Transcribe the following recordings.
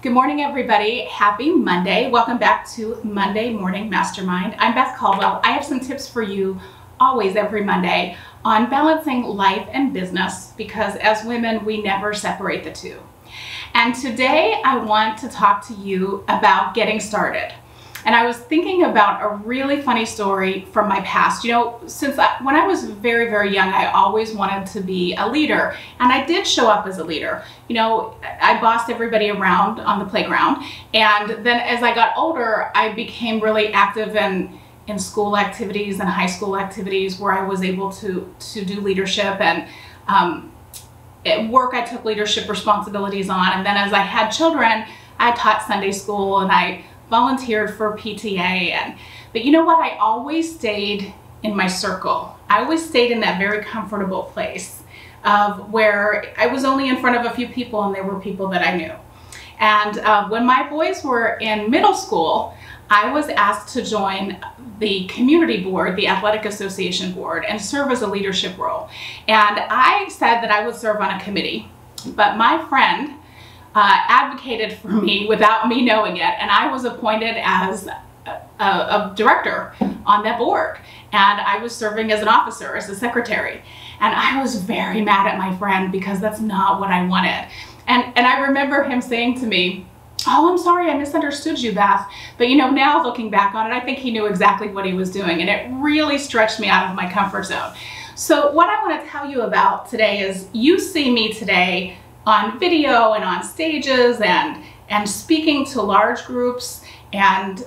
Good morning, everybody. Happy Monday. Welcome back to Monday Morning Mastermind. I'm Beth Caldwell. I have some tips for you always every Monday on balancing life and business because as women, we never separate the two. And today I want to talk to you about getting started. And I was thinking about a really funny story from my past. You know, when I was very, very young, I always wanted to be a leader. And I did show up as a leader. You know, I bossed everybody around on the playground. And then as I got older, I became really active in school activities and high school activities where I was able to do leadership. And at work, I took leadership responsibilities on. And then as I had children, I taught Sunday school and I volunteered for PTA. But you know what? I always stayed in my circle. I always stayed in that very comfortable place of where I was only in front of a few people and they were people that I knew. And when my boys were in middle school, I was asked to join the community board, the athletic association board, and serve as a leadership role. And I said that I would serve on a committee, but my friend advocated for me without me knowing it, and I was appointed as a director on that board, and I was serving as an officer, as a secretary, and I was very mad at my friend because that's not what I wanted. And I remember him saying to me, "Oh, I'm sorry, I misunderstood you, Beth." But you know, now looking back on it, I think he knew exactly what he was doing, and it really stretched me out of my comfort zone. So what I want to tell you about today is you see me today on video and on stages and speaking to large groups, and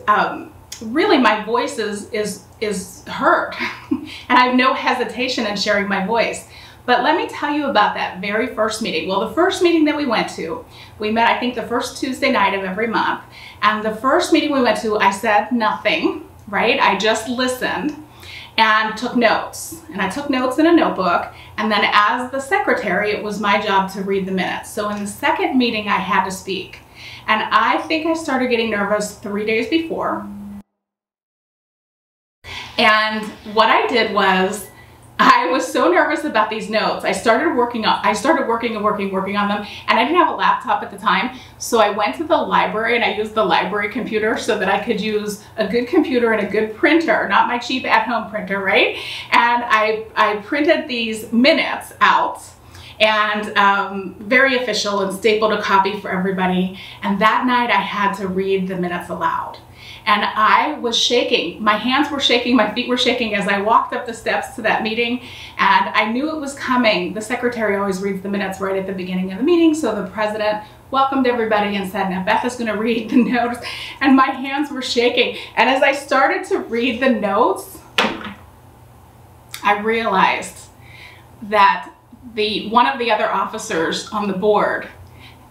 really my voice is heard and I have no hesitation in sharing my voice. But let me tell you about that very first meeting. Well, the first meeting that we went to, we met I think the first Tuesday night of every month, and the first meeting we went to, I said nothing, right? I just listened and took notes. And I took notes in a notebook, and then as the secretary, it was my job to read the minutes. So in the second meeting, I had to speak. And I think I started getting nervous 3 days before. And what I did was, I was so nervous about these notes. I started working on them, and I didn't have a laptop at the time. So I went to the library and I used the library computer so that I could use a good computer and a good printer, not my cheap at-home printer, right? And I printed these minutes out and very official, and stapled a copy for everybody. And that night I had to read the minutes aloud. And I was shaking. My hands were shaking, my feet were shaking as I walked up the steps to that meeting, and I knew it was coming. The secretary always reads the minutes right at the beginning of the meeting, so the president welcomed everybody and said, "Now Beth is going to read the notes," and my hands were shaking. And as I started to read the notes, I realized that one of the other officers on the board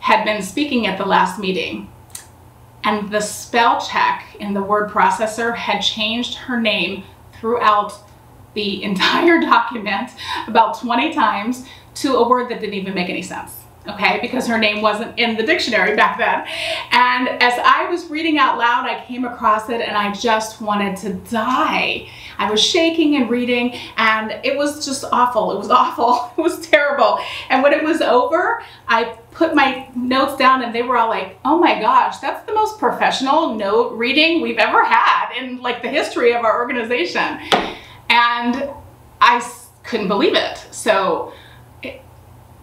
had been speaking at the last meeting, and the spell check in the word processor had changed her name throughout the entire document about 20 times to a word that didn't even make any sense, okay? Because her name wasn't in the dictionary back then. And as I was reading out loud, I came across it and I just wanted to die. I was shaking and reading, and it was just awful. It was awful. It was terrible. And when it was over, I put my notes down and they were all like, "Oh my gosh, that's the most professional note reading we've ever had in like the history of our organization." And I couldn't believe it. So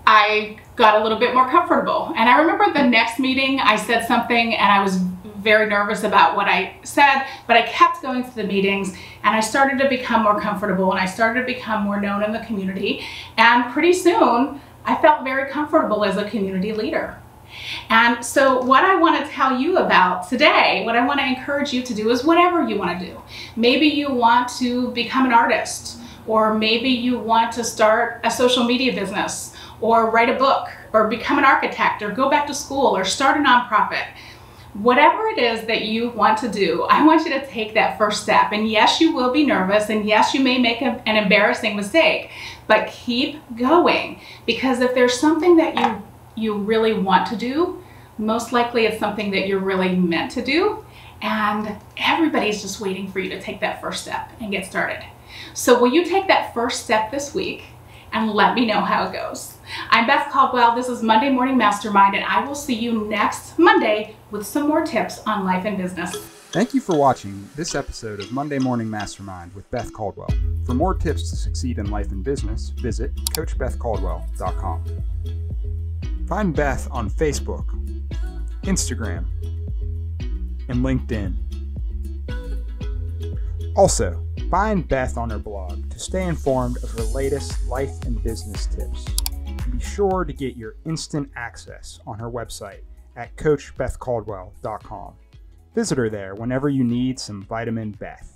I got a little bit more comfortable. And I remember the next meeting I said something and I was very nervous about what I said, but I kept going to the meetings and I started to become more comfortable and I started to become more known in the community. And pretty soon I felt very comfortable as a community leader. And so what I want to tell you about today, what I want to encourage you to do is whatever you want to do. Maybe you want to become an artist, or maybe you want to start a social media business, or write a book, or become an architect, or go back to school, or start a nonprofit. Whatever it is that you want to do, I want you to take that first step. And yes, you will be nervous, and yes, you may make an embarrassing mistake, but keep going. Because if there's something that you really want to do, most likely it's something that you're really meant to do, and everybody's just waiting for you to take that first step and get started. So will you take that first step this week and let me know how it goes? I'm Beth Caldwell. This is Monday Morning Mastermind, and I will see you next Monday with some more tips on life and business. Thank you for watching this episode of Monday Morning Mastermind with Beth Caldwell. For more tips to succeed in life and business, visit CoachBethCaldwell.com. Find Beth on Facebook, Instagram, and LinkedIn. Also, find Beth on her blog to stay informed of her latest life and business tips. And be sure to get your instant access on her website at CoachBethCaldwell.com. Visit her there whenever you need some Vitamin-Beth.